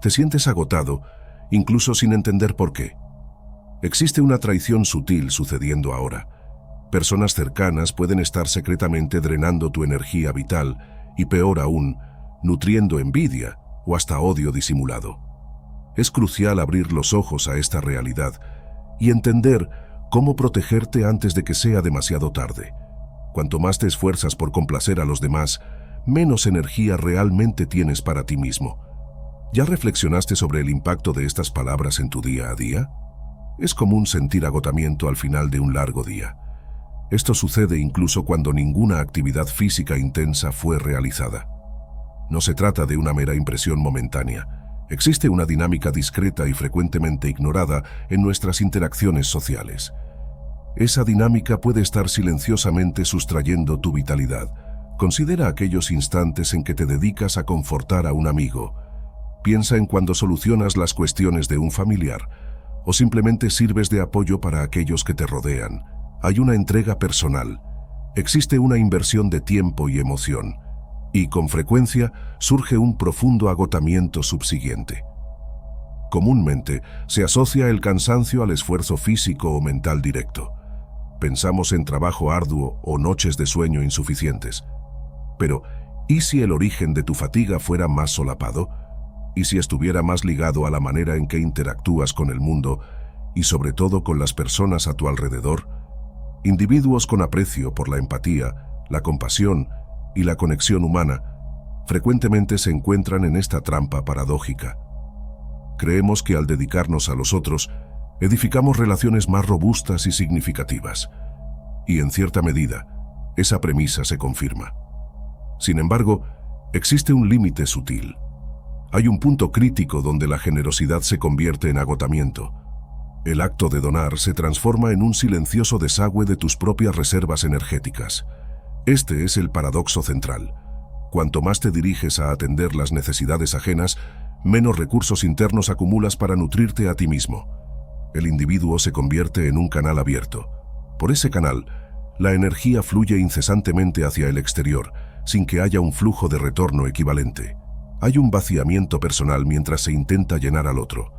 Te sientes agotado, incluso sin entender por qué. Existe una traición sutil sucediendo ahora. Personas cercanas pueden estar secretamente drenando tu energía vital y, peor aún, nutriendo envidia o hasta odio disimulado. Es crucial abrir los ojos a esta realidad y entender cómo protegerte antes de que sea demasiado tarde. Cuanto más te esfuerzas por complacer a los demás, menos energía realmente tienes para ti mismo. ¿Ya reflexionaste sobre el impacto de estas palabras en tu día a día? Es común sentir agotamiento al final de un largo día. Esto sucede incluso cuando ninguna actividad física intensa fue realizada. No se trata de una mera impresión momentánea. Existe una dinámica discreta y frecuentemente ignorada en nuestras interacciones sociales. Esa dinámica puede estar silenciosamente sustrayendo tu vitalidad. Considera aquellos instantes en que te dedicas a confortar a un amigo. Piensa en cuando solucionas las cuestiones de un familiar o simplemente sirves de apoyo para aquellos que te rodean. Hay una entrega personal. Existe una inversión de tiempo y emoción. Y con frecuencia surge un profundo agotamiento subsiguiente. Comúnmente se asocia el cansancio al esfuerzo físico o mental directo. Pensamos en trabajo arduo o noches de sueño insuficientes. Pero, ¿y si el origen de tu fatiga fuera más solapado? ¿Y si estuviera más ligado a la manera en que interactúas con el mundo y sobre todo con las personas a tu alrededor? Individuos con aprecio por la empatía, la compasión y la conexión humana frecuentemente se encuentran en esta trampa paradójica. Creemos que al dedicarnos a los otros, edificamos relaciones más robustas y significativas. Y en cierta medida, esa premisa se confirma. Sin embargo, existe un límite sutil. Hay un punto crítico donde la generosidad se convierte en agotamiento. El acto de donar se transforma en un silencioso desagüe de tus propias reservas energéticas. Este es el paradoxo central. Cuanto más te diriges a atender las necesidades ajenas, menos recursos internos acumulas para nutrirte a ti mismo. El individuo se convierte en un canal abierto. Por ese canal, la energía fluye incesantemente hacia el exterior, sin que haya un flujo de retorno equivalente. Hay un vaciamiento personal mientras se intenta llenar al otro.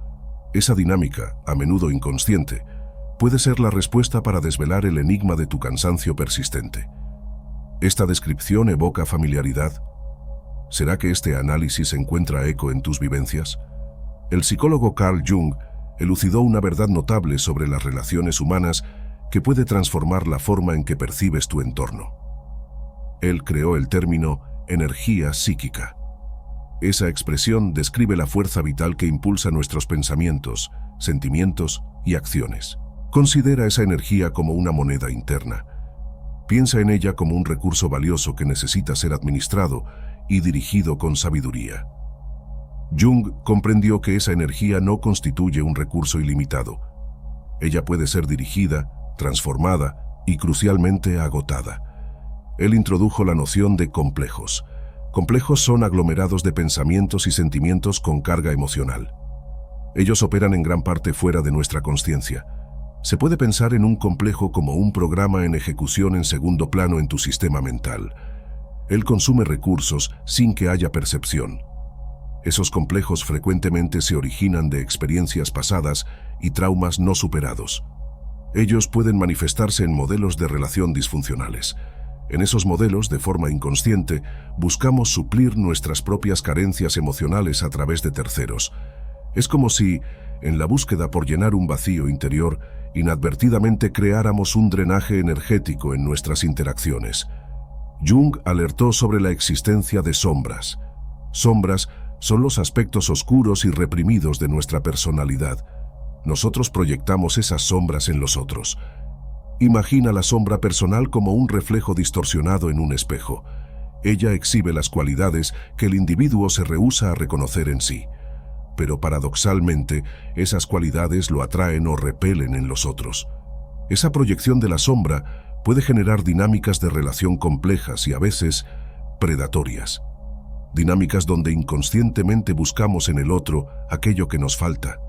Esa dinámica, a menudo inconsciente, puede ser la respuesta para desvelar el enigma de tu cansancio persistente. ¿Esta descripción evoca familiaridad? ¿Será que este análisis encuentra eco en tus vivencias? El psicólogo Carl Jung elucidó una verdad notable sobre las relaciones humanas que puede transformar la forma en que percibes tu entorno. Él creó el término energía psíquica. Esa expresión describe la fuerza vital que impulsa nuestros pensamientos, sentimientos y acciones. Considera esa energía como una moneda interna. Piensa en ella como un recurso valioso que necesita ser administrado y dirigido con sabiduría. Jung comprendió que esa energía no constituye un recurso ilimitado. Ella puede ser dirigida, transformada y crucialmente agotada. Él introdujo la noción de complejos. Complejos son aglomerados de pensamientos y sentimientos con carga emocional. Ellos operan en gran parte fuera de nuestra consciencia. Se puede pensar en un complejo como un programa en ejecución en segundo plano en tu sistema mental. Él consume recursos sin que haya percepción. Esos complejos frecuentemente se originan de experiencias pasadas y traumas no superados. Ellos pueden manifestarse en modelos de relación disfuncionales. En esos modelos, de forma inconsciente, buscamos suplir nuestras propias carencias emocionales a través de terceros. Es como si, en la búsqueda por llenar un vacío interior, inadvertidamente creáramos un drenaje energético en nuestras interacciones. Jung alertó sobre la existencia de sombras. Sombras son los aspectos oscuros y reprimidos de nuestra personalidad. Nosotros proyectamos esas sombras en los otros. Imagina la sombra personal como un reflejo distorsionado en un espejo. Ella exhibe las cualidades que el individuo se rehúsa a reconocer en sí. Pero paradoxalmente, esas cualidades lo atraen o repelen en los otros. Esa proyección de la sombra puede generar dinámicas de relación complejas y a veces predatorias. Dinámicas donde inconscientemente buscamos en el otro aquello que nos falta,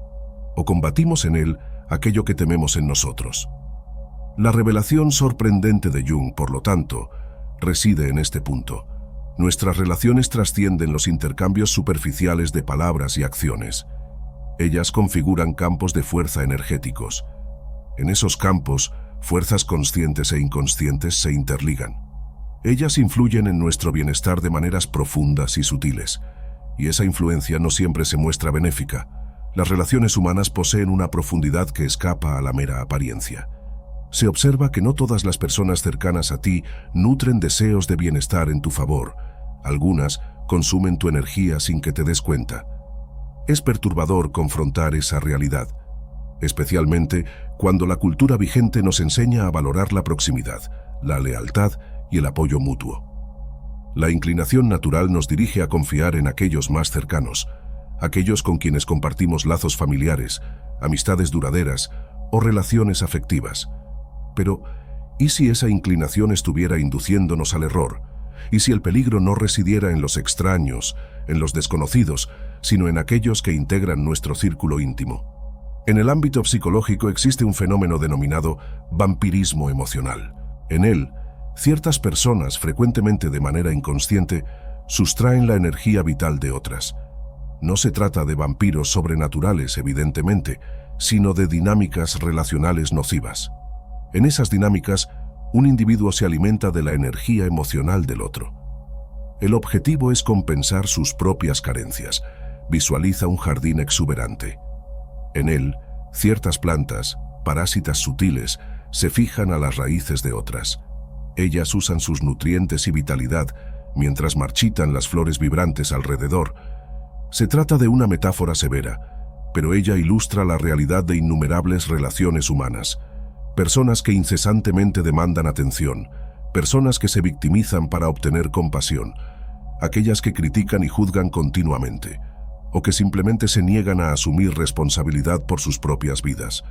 o combatimos en él aquello que tememos en nosotros. La revelación sorprendente de Jung, por lo tanto, reside en este punto. Nuestras relaciones trascienden los intercambios superficiales de palabras y acciones. Ellas configuran campos de fuerza energéticos. En esos campos, fuerzas conscientes e inconscientes se interligan. Ellas influyen en nuestro bienestar de maneras profundas y sutiles, y esa influencia no siempre se muestra benéfica. Las relaciones humanas poseen una profundidad que escapa a la mera apariencia. Se observa que no todas las personas cercanas a ti nutren deseos de bienestar en tu favor. Algunas consumen tu energía sin que te des cuenta. Es perturbador confrontar esa realidad, especialmente cuando la cultura vigente nos enseña a valorar la proximidad, la lealtad y el apoyo mutuo. La inclinación natural nos dirige a confiar en aquellos más cercanos, aquellos con quienes compartimos lazos familiares, amistades duraderas o relaciones afectivas. Pero, ¿y si esa inclinación estuviera induciéndonos al error? ¿Y si el peligro no residiera en los extraños, en los desconocidos, sino en aquellos que integran nuestro círculo íntimo? En el ámbito psicológico existe un fenómeno denominado vampirismo emocional. En él, ciertas personas, frecuentemente de manera inconsciente, sustraen la energía vital de otras. No se trata de vampiros sobrenaturales, evidentemente, sino de dinámicas relacionales nocivas. En esas dinámicas, un individuo se alimenta de la energía emocional del otro. El objetivo es compensar sus propias carencias. Visualiza un jardín exuberante. En él, ciertas plantas, parásitas sutiles, se fijan a las raíces de otras. Ellas usan sus nutrientes y vitalidad, mientras marchitan las flores vibrantes alrededor. Se trata de una metáfora severa, pero ella ilustra la realidad de innumerables relaciones humanas. Personas que incesantemente demandan atención, personas que se victimizan para obtener compasión, aquellas que critican y juzgan continuamente, o que simplemente se niegan a asumir responsabilidad por sus propias vidas.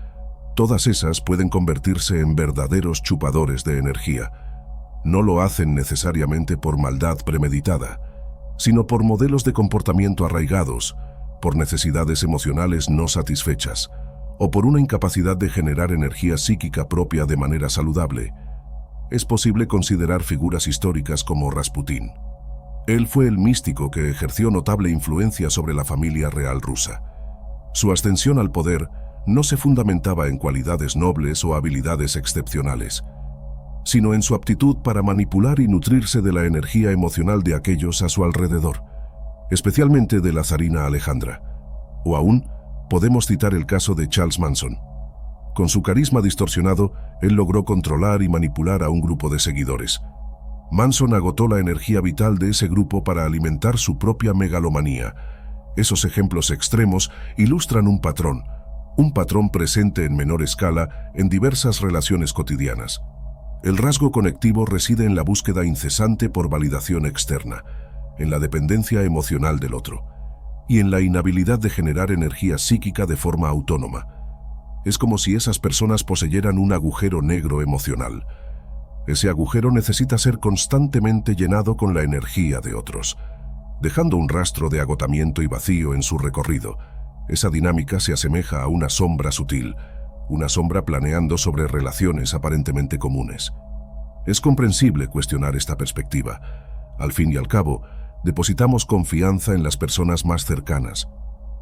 Todas esas pueden convertirse en verdaderos chupadores de energía. No lo hacen necesariamente por maldad premeditada, sino por modelos de comportamiento arraigados, por necesidades emocionales no satisfechas, o por una incapacidad de generar energía psíquica propia de manera saludable. Es posible considerar figuras históricas como Rasputín. Él fue el místico que ejerció notable influencia sobre la familia real rusa. Su ascensión al poder no se fundamentaba en cualidades nobles o habilidades excepcionales, sino en su aptitud para manipular y nutrirse de la energía emocional de aquellos a su alrededor, especialmente de la zarina Alejandra. O aún, podemos citar el caso de Charles Manson. Con su carisma distorsionado, él logró controlar y manipular a un grupo de seguidores. Manson agotó la energía vital de ese grupo para alimentar su propia megalomanía. Esos ejemplos extremos ilustran un patrón presente en menor escala en diversas relaciones cotidianas. El rasgo conectivo reside en la búsqueda incesante por validación externa, en la dependencia emocional del otro, y en la inhabilidad de generar energía psíquica de forma autónoma. Es como si esas personas poseyeran un agujero negro emocional. Ese agujero necesita ser constantemente llenado con la energía de otros, dejando un rastro de agotamiento y vacío en su recorrido. Esa dinámica se asemeja a una sombra sutil, una sombra planeando sobre relaciones aparentemente comunes. Es comprensible cuestionar esta perspectiva. Al fin y al cabo, depositamos confianza en las personas más cercanas.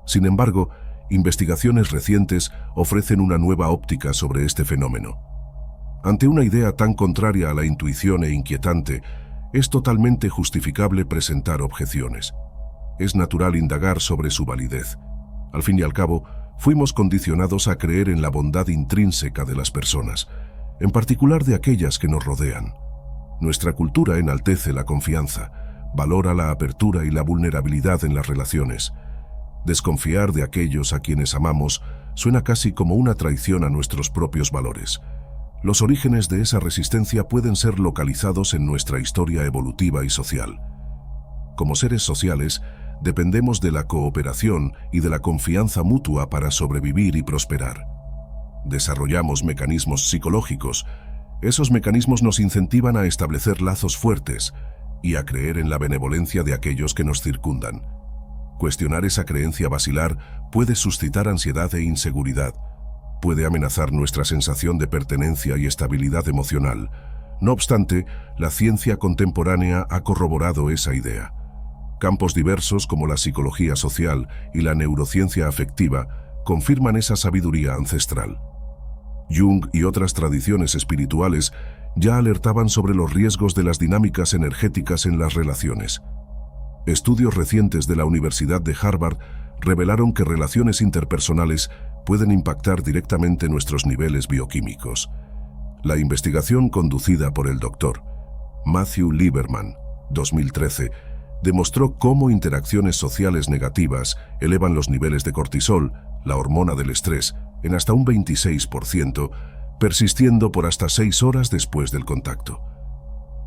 Sin embargo, investigaciones recientes ofrecen una nueva óptica sobre este fenómeno. Ante una idea tan contraria a la intuición e inquietante, es totalmente justificable presentar objeciones. Es natural indagar sobre su validez. Al fin y al cabo, fuimos condicionados a creer en la bondad intrínseca de las personas, en particular de aquellas que nos rodean. Nuestra cultura enaltece la confianza, valora la apertura y la vulnerabilidad en las relaciones. Desconfiar de aquellos a quienes amamos suena casi como una traición a nuestros propios valores. Los orígenes de esa resistencia pueden ser localizados en nuestra historia evolutiva y social. Como seres sociales, dependemos de la cooperación y de la confianza mutua para sobrevivir y prosperar. Desarrollamos mecanismos psicológicos. Esos mecanismos nos incentivan a establecer lazos fuertes y a creer en la benevolencia de aquellos que nos circundan. Cuestionar esa creencia vacilar puede suscitar ansiedad e inseguridad, puede amenazar nuestra sensación de pertenencia y estabilidad emocional, No obstante, la ciencia contemporánea ha corroborado esa idea. Campos diversos como la psicología social y la neurociencia afectiva confirman esa sabiduría ancestral. Jung y otras tradiciones espirituales ya alertaban sobre los riesgos de las dinámicas energéticas en las relaciones. Estudios recientes de la Universidad de Harvard revelaron que relaciones interpersonales pueden impactar directamente nuestros niveles bioquímicos. La investigación conducida por el Dr. Matthew Lieberman, 2013, demostró cómo interacciones sociales negativas elevan los niveles de cortisol, la hormona del estrés, en hasta un 26%, persistiendo por hasta 6 horas después del contacto.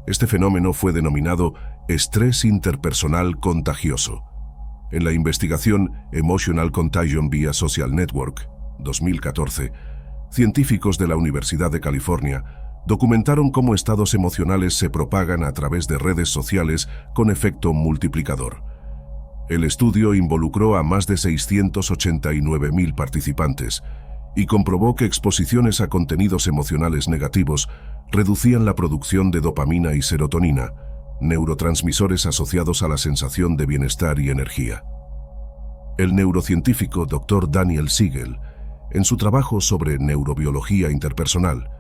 Este fenómeno fue denominado estrés interpersonal contagioso. En la investigación Emotional Contagion via Social Network, 2014, científicos de la Universidad de California documentaron cómo estados emocionales se propagan a través de redes sociales con efecto multiplicador. El estudio involucró a más de 689.000 participantes y comprobó que exposiciones a contenidos emocionales negativos reducían la producción de dopamina y serotonina, neurotransmisores asociados a la sensación de bienestar y energía. El neurocientífico Dr. Daniel Siegel, en su trabajo sobre neurobiología interpersonal,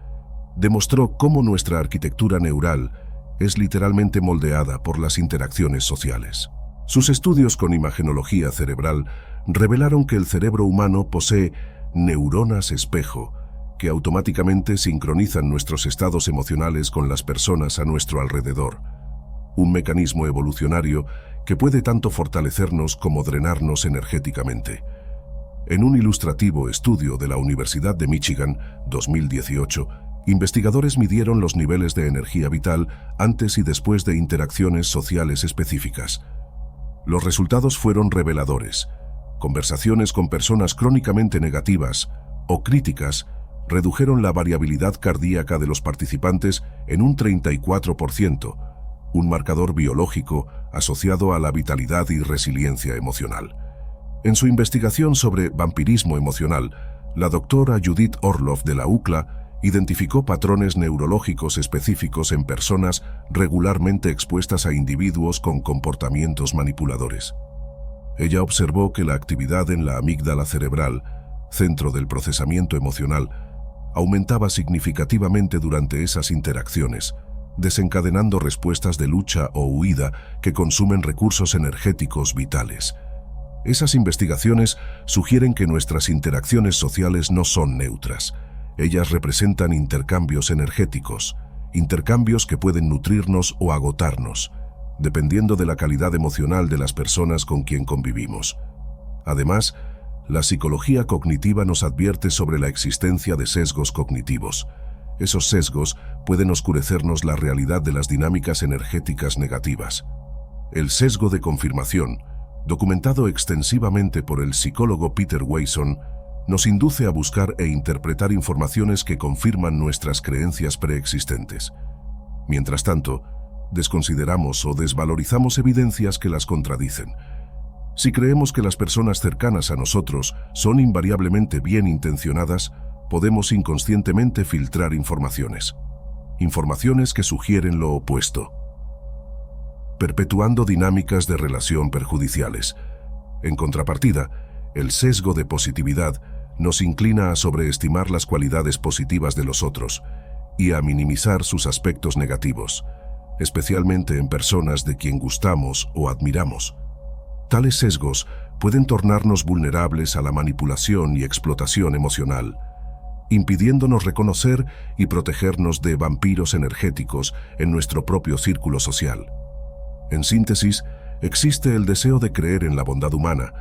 demostró cómo nuestra arquitectura neural es literalmente moldeada por las interacciones sociales. Sus estudios con imagenología cerebral revelaron que el cerebro humano posee neuronas espejo que automáticamente sincronizan nuestros estados emocionales con las personas a nuestro alrededor, un mecanismo evolucionario que puede tanto fortalecernos como drenarnos energéticamente. En un ilustrativo estudio de la Universidad de Michigan, 2018, investigadores midieron los niveles de energía vital antes y después de interacciones sociales específicas. Los resultados fueron reveladores. Conversaciones con personas crónicamente negativas o críticas redujeron la variabilidad cardíaca de los participantes en un 34%, un marcador biológico asociado a la vitalidad y resiliencia emocional. En su investigación sobre vampirismo emocional, la doctora Judith Orloff de la UCLA identificó patrones neurológicos específicos en personas regularmente expuestas a individuos con comportamientos manipuladores. Ella observó que la actividad en la amígdala cerebral, centro del procesamiento emocional, aumentaba significativamente durante esas interacciones, desencadenando respuestas de lucha o huida que consumen recursos energéticos vitales. Esas investigaciones sugieren que nuestras interacciones sociales no son neutras. Ellas representan intercambios energéticos, intercambios que pueden nutrirnos o agotarnos, dependiendo de la calidad emocional de las personas con quien convivimos. Además, la psicología cognitiva nos advierte sobre la existencia de sesgos cognitivos. Esos sesgos pueden oscurecernos la realidad de las dinámicas energéticas negativas. El sesgo de confirmación, documentado extensivamente por el psicólogo Peter Wason, nos induce a buscar e interpretar informaciones que confirman nuestras creencias preexistentes. Mientras tanto, desconsideramos o desvalorizamos evidencias que las contradicen. Si creemos que las personas cercanas a nosotros son invariablemente bien intencionadas, podemos inconscientemente filtrar informaciones que sugieren lo opuesto, perpetuando dinámicas de relación perjudiciales. En contrapartida, el sesgo de positividad nos inclina a sobreestimar las cualidades positivas de los otros y a minimizar sus aspectos negativos, especialmente en personas de quien gustamos o admiramos. Tales sesgos pueden tornarnos vulnerables a la manipulación y explotación emocional, impidiéndonos reconocer y protegernos de vampiros energéticos en nuestro propio círculo social. En síntesis, existe el deseo de creer en la bondad humana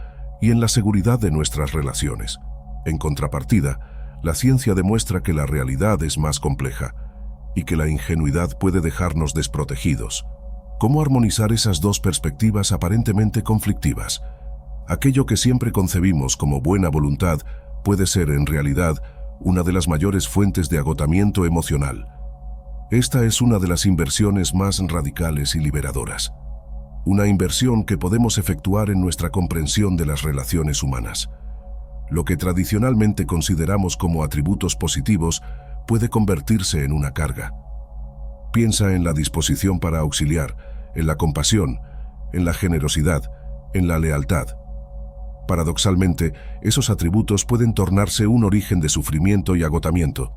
y en la seguridad de nuestras relaciones. En contrapartida, la ciencia demuestra que la realidad es más compleja y que la ingenuidad puede dejarnos desprotegidos. ¿Cómo armonizar esas dos perspectivas aparentemente conflictivas? Aquello que siempre concebimos como buena voluntad puede ser, en realidad, una de las mayores fuentes de agotamiento emocional. Esta es una de las inversiones más radicales y liberadoras. Una inversión que podemos efectuar en nuestra comprensión de las relaciones humanas. Lo que tradicionalmente consideramos como atributos positivos puede convertirse en una carga. Piensa en la disposición para auxiliar, en la compasión, en la generosidad, en la lealtad. Paradoxalmente, esos atributos pueden tornarse un origen de sufrimiento y agotamiento.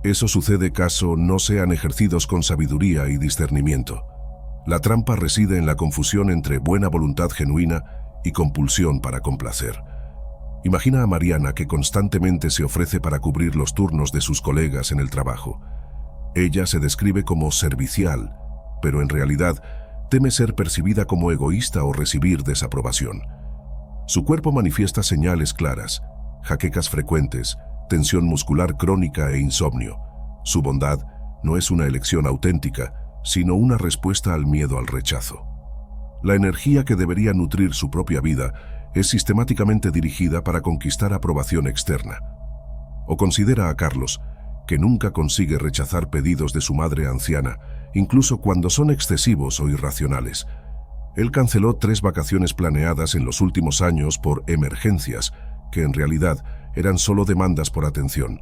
Eso sucede caso no sean ejercidos con sabiduría y discernimiento. La trampa reside en la confusión entre buena voluntad genuina y compulsión para complacer. Imagina a Mariana, que constantemente se ofrece para cubrir los turnos de sus colegas en el trabajo. Ella se describe como servicial, pero en realidad teme ser percibida como egoísta o recibir desaprobación. Su cuerpo manifiesta señales claras: jaquecas frecuentes, tensión muscular crónica e insomnio. Su bondad no es una elección auténtica, sino una respuesta al miedo al rechazo. La energía que debería nutrir su propia vida es sistemáticamente dirigida para conquistar aprobación externa. O considera a Carlos, que nunca consigue rechazar pedidos de su madre anciana, incluso cuando son excesivos o irracionales. Él canceló 3 vacaciones planeadas en los últimos años por emergencias, que en realidad eran solo demandas por atención.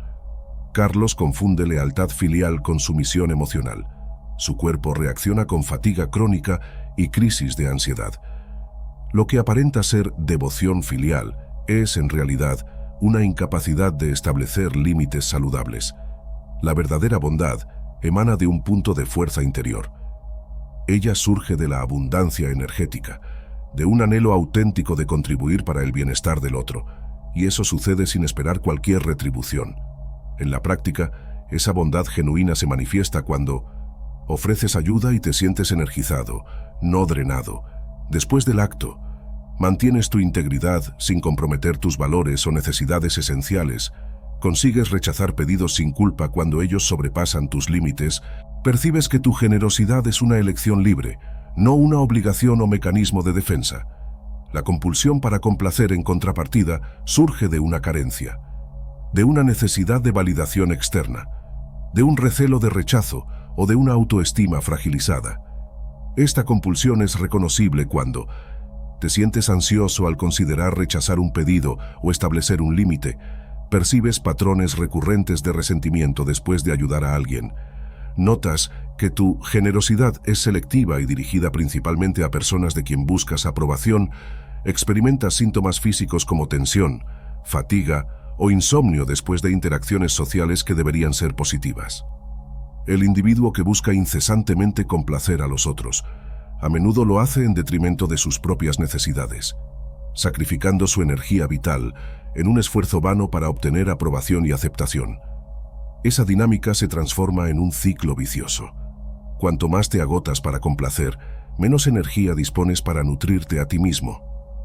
Carlos confunde lealtad filial con sumisión emocional. Su cuerpo reacciona con fatiga crónica y crisis de ansiedad. Lo que aparenta ser devoción filial es, en realidad, una incapacidad de establecer límites saludables. La verdadera bondad emana de un punto de fuerza interior. Ella surge de la abundancia energética, de un anhelo auténtico de contribuir para el bienestar del otro, y eso sucede sin esperar cualquier retribución. En la práctica, esa bondad genuina se manifiesta cuando ofreces ayuda y te sientes energizado, no drenado. Después del acto, mantienes tu integridad sin comprometer tus valores o necesidades esenciales, consigues rechazar pedidos sin culpa cuando ellos sobrepasan tus límites, percibes que tu generosidad es una elección libre, no una obligación o mecanismo de defensa. La compulsión para complacer, en contrapartida, surge de una carencia, de una necesidad de validación externa, de un recelo de rechazo o de una autoestima fragilizada. Esta compulsión es reconocible cuando te sientes ansioso al considerar rechazar un pedido o establecer un límite. Percibes patrones recurrentes de resentimiento después de ayudar a alguien. Notas que tu generosidad es selectiva y dirigida principalmente a personas de quien buscas aprobación. Experimentas síntomas físicos como tensión, fatiga o insomnio después de interacciones sociales que deberían ser positivas. El individuo que busca incesantemente complacer a los otros, a menudo lo hace en detrimento de sus propias necesidades, sacrificando su energía vital en un esfuerzo vano para obtener aprobación y aceptación. Esa dinámica se transforma en un ciclo vicioso. Cuanto más te agotas para complacer, menos energía dispones para nutrirte a ti mismo,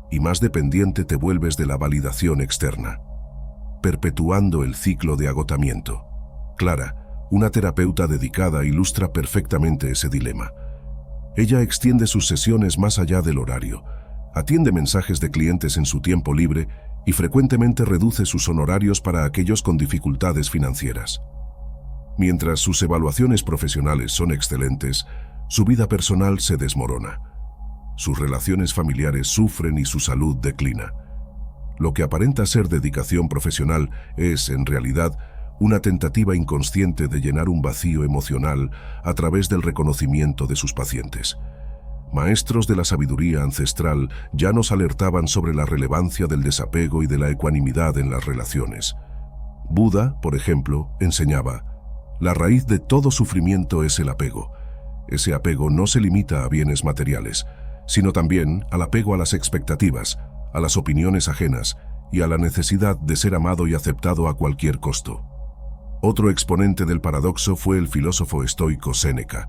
y más dependiente te vuelves de la validación externa, perpetuando el ciclo de agotamiento. Clara, una terapeuta dedicada, ilustra perfectamente ese dilema. Ella extiende sus sesiones más allá del horario, atiende mensajes de clientes en su tiempo libre y frecuentemente reduce sus honorarios para aquellos con dificultades financieras. Mientras sus evaluaciones profesionales son excelentes, su vida personal se desmorona. Sus relaciones familiares sufren y su salud declina. Lo que aparenta ser dedicación profesional es, en realidad, una tentativa inconsciente de llenar un vacío emocional a través del reconocimiento de sus pacientes. Maestros de la sabiduría ancestral ya nos alertaban sobre la relevancia del desapego y de la ecuanimidad en las relaciones. Buda, por ejemplo, enseñaba: la raíz de todo sufrimiento es el apego. Ese apego no se limita a bienes materiales, sino también al apego a las expectativas, a las opiniones ajenas y a la necesidad de ser amado y aceptado a cualquier costo. Otro exponente del paradoxo fue el filósofo estoico Séneca.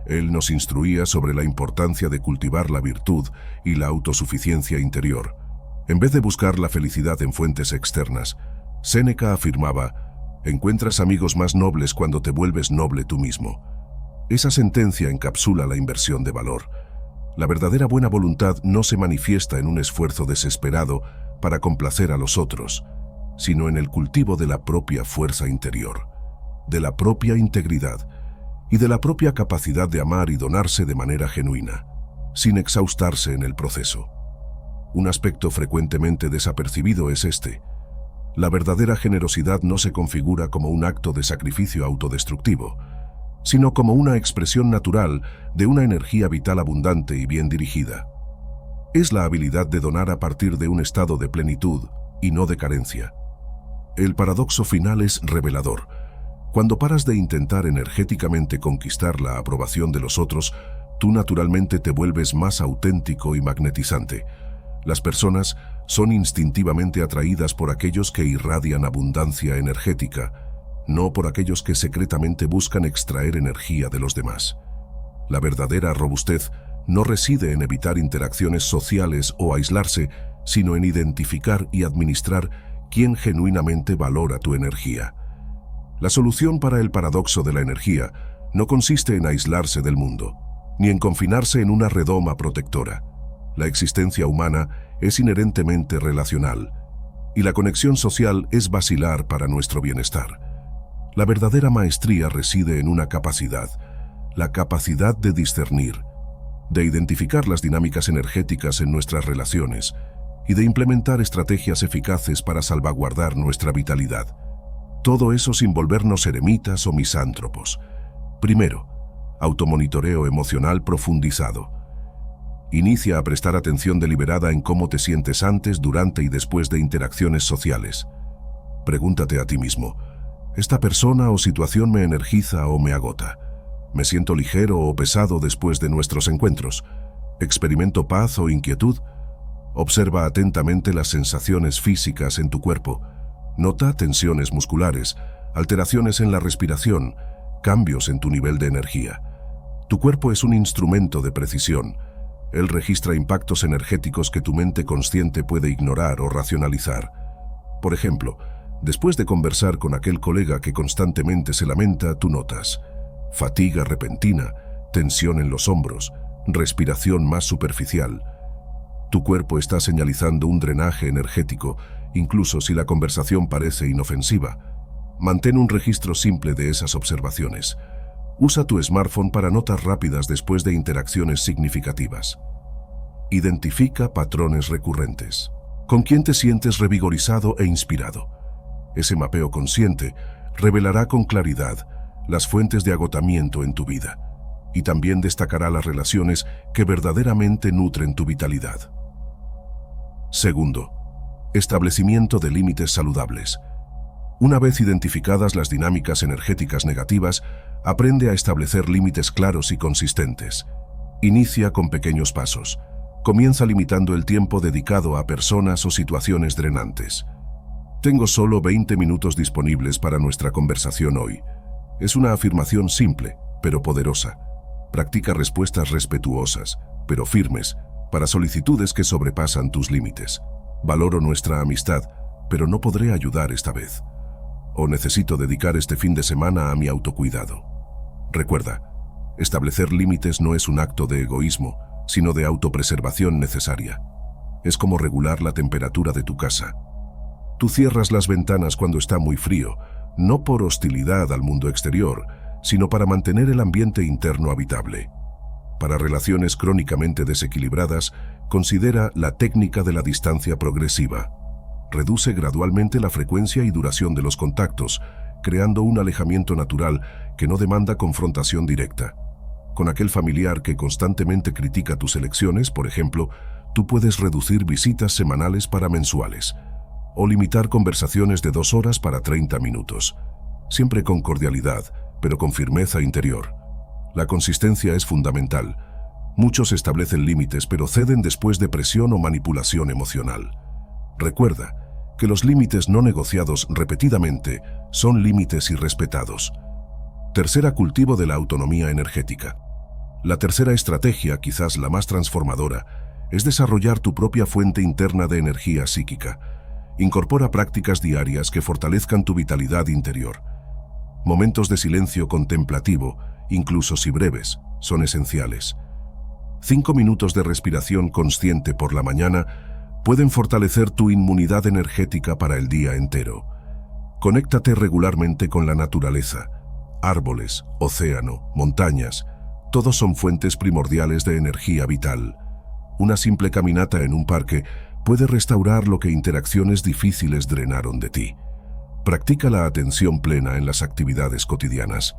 Él nos instruía sobre la importancia de cultivar la virtud y la autosuficiencia interior. En vez de buscar la felicidad en fuentes externas, Séneca afirmaba: encuentras amigos más nobles cuando te vuelves noble tú mismo. Esa sentencia encapsula la inversión de valor. La verdadera buena voluntad no se manifiesta en un esfuerzo desesperado para complacer a los otros, sino en el cultivo de la propia fuerza interior, de la propia integridad y de la propia capacidad de amar y donarse de manera genuina, sin exhaustarse en el proceso. Un aspecto frecuentemente desapercibido es este: la verdadera generosidad no se configura como un acto de sacrificio autodestructivo. sino como una expresión natural de una energía vital abundante y bien dirigida. Es la habilidad de donar a partir de un estado de plenitud y no de carencia. El paradoxo final es revelador. Cuando paras de intentar energéticamente conquistar la aprobación de los otros, tú naturalmente te vuelves más auténtico y magnetizante. Las personas son instintivamente atraídas por aquellos que irradian abundancia energética, no por aquellos que secretamente buscan extraer energía de los demás. La verdadera robustez no reside en evitar interacciones sociales o aislarse, sino en identificar y administrar quién genuinamente valora tu energía. La solución para el paradoxo de la energía no consiste en aislarse del mundo, ni en confinarse en una redoma protectora. La existencia humana es inherentemente relacional, y la conexión social es basilar para nuestro bienestar. La verdadera maestría reside en una capacidad, la capacidad de discernir, de identificar las dinámicas energéticas en nuestras relaciones y de implementar estrategias eficaces para salvaguardar nuestra vitalidad. Todo eso sin volvernos eremitas o misántropos. Primero, automonitoreo emocional profundizado. Inicia a prestar atención deliberada en cómo te sientes antes, durante y después de interacciones sociales. Pregúntate a ti mismo, ¿esta persona o situación me energiza o me agota? ¿Me siento ligero o pesado después de nuestros encuentros? ¿Experimento paz o inquietud? Observa atentamente las sensaciones físicas en tu cuerpo. Nota tensiones musculares, alteraciones en la respiración, cambios en tu nivel de energía. Tu cuerpo es un instrumento de precisión. Él registra impactos energéticos que tu mente consciente puede ignorar o racionalizar. Por ejemplo, después de conversar con aquel colega que constantemente se lamenta, tú notas fatiga repentina, tensión en los hombros, respiración más superficial. Tu cuerpo está señalizando un drenaje energético, incluso si la conversación parece inofensiva. Mantén un registro simple de esas observaciones. Usa tu smartphone para notas rápidas después de interacciones significativas. Identifica patrones recurrentes. ¿Con quién te sientes revigorizado e inspirado? Ese mapeo consciente revelará con claridad las fuentes de agotamiento en tu vida y también destacará las relaciones que verdaderamente nutren tu vitalidad. Segundo, establecimiento de límites saludables. Una vez identificadas las dinámicas energéticas negativas, aprende a establecer límites claros y consistentes. Inicia con pequeños pasos. Comienza limitando el tiempo dedicado a personas o situaciones drenantes. Tengo solo 20 minutos disponibles para nuestra conversación hoy. Es una afirmación simple, pero poderosa. Practica respuestas respetuosas, pero firmes, para solicitudes que sobrepasan tus límites. Valoro nuestra amistad, pero no podré ayudar esta vez. O necesito dedicar este fin de semana a mi autocuidado. Recuerda, establecer límites no es un acto de egoísmo, sino de autopreservación necesaria. Es como regular la temperatura de tu casa. Tú cierras las ventanas cuando está muy frío, no por hostilidad al mundo exterior, sino para mantener el ambiente interno habitable. Para relaciones crónicamente desequilibradas, considera la técnica de la distancia progresiva. Reduce gradualmente la frecuencia y duración de los contactos, creando un alejamiento natural que no demanda confrontación directa. Con aquel familiar que constantemente critica tus elecciones, por ejemplo, tú puedes reducir visitas semanales para mensuales, o limitar conversaciones de 2 horas para 30 minutos. Siempre con cordialidad, pero con firmeza interior. La consistencia es fundamental. Muchos establecen límites, pero ceden después de presión o manipulación emocional. Recuerda que los límites no negociados repetidamente son límites irrespetados. Tercera, cultivo de la autonomía energética. La tercera estrategia, quizás la más transformadora, es desarrollar tu propia fuente interna de energía psíquica. Incorpora prácticas diarias que fortalezcan tu vitalidad interior. Momentos de silencio contemplativo, incluso si breves, son esenciales. 5 minutos de respiración consciente por la mañana pueden fortalecer tu inmunidad energética para el día entero. Conéctate regularmente con la naturaleza. Árboles, océano, montañas, todos son fuentes primordiales de energía vital. Una simple caminata en un parque puede restaurar lo que interacciones difíciles drenaron de ti. Practica la atención plena en las actividades cotidianas.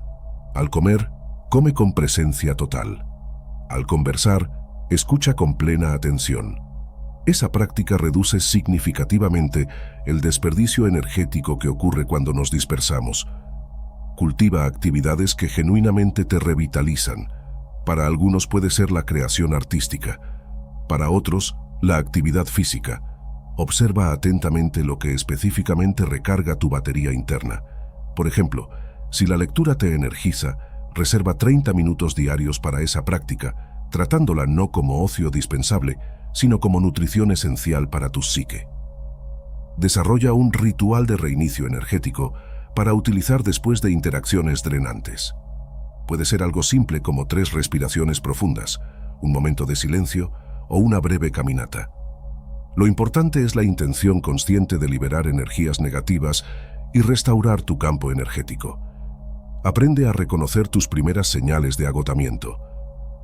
Al comer, come con presencia total. Al conversar, escucha con plena atención. Esa práctica reduce significativamente el desperdicio energético que ocurre cuando nos dispersamos. Cultiva actividades que genuinamente te revitalizan. Para algunos puede ser la creación artística, para otros, la actividad física. Observa atentamente lo que específicamente recarga tu batería interna. Por ejemplo, si la lectura te energiza, reserva 30 minutos diarios para esa práctica, tratándola no como ocio dispensable, sino como nutrición esencial para tu psique. Desarrolla un ritual de reinicio energético para utilizar después de interacciones drenantes. Puede ser algo simple como 3 respiraciones profundas, un momento de silencio o una breve caminata. Lo importante es la intención consciente de liberar energías negativas y restaurar tu campo energético. Aprende a reconocer tus primeras señales de agotamiento.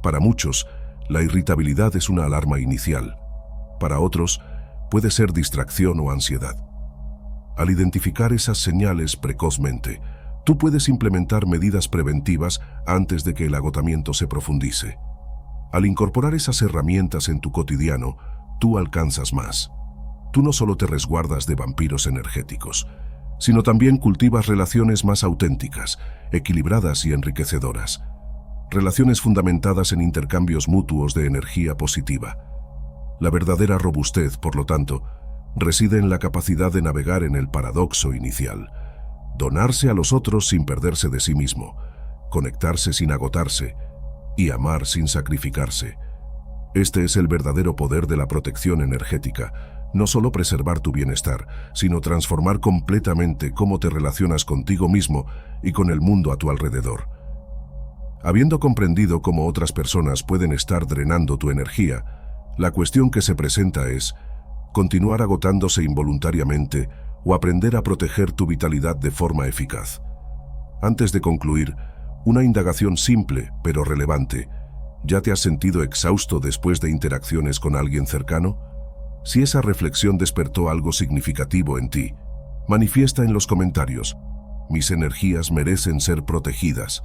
Para muchos, la irritabilidad es una alarma inicial. Para otros, puede ser distracción o ansiedad. Al identificar esas señales precozmente, tú puedes implementar medidas preventivas antes de que el agotamiento se profundice. Al incorporar esas herramientas en tu cotidiano, tú alcanzas más. Tú no solo te resguardas de vampiros energéticos, sino también cultivas relaciones más auténticas, equilibradas y enriquecedoras. Relaciones fundamentadas en intercambios mutuos de energía positiva. La verdadera robustez, por lo tanto, reside en la capacidad de navegar en el paradoxo inicial, donarse a los otros sin perderse de sí mismo, conectarse sin agotarse y amar sin sacrificarse. Este es el verdadero poder de la protección energética, no solo preservar tu bienestar, sino transformar completamente cómo te relacionas contigo mismo y con el mundo a tu alrededor. Habiendo comprendido cómo otras personas pueden estar drenando tu energía, la cuestión que se presenta es continuar agotándose involuntariamente o aprender a proteger tu vitalidad de forma eficaz. Antes de concluir, una indagación simple pero relevante. ¿Ya te has sentido exhausto después de interacciones con alguien cercano? Si esa reflexión despertó algo significativo en ti, manifiesta en los comentarios. Mis energías merecen ser protegidas.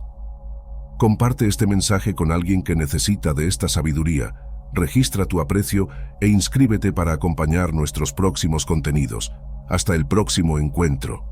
Comparte este mensaje con alguien que necesita de esta sabiduría. Registra tu aprecio e inscríbete para acompañar nuestros próximos contenidos. Hasta el próximo encuentro.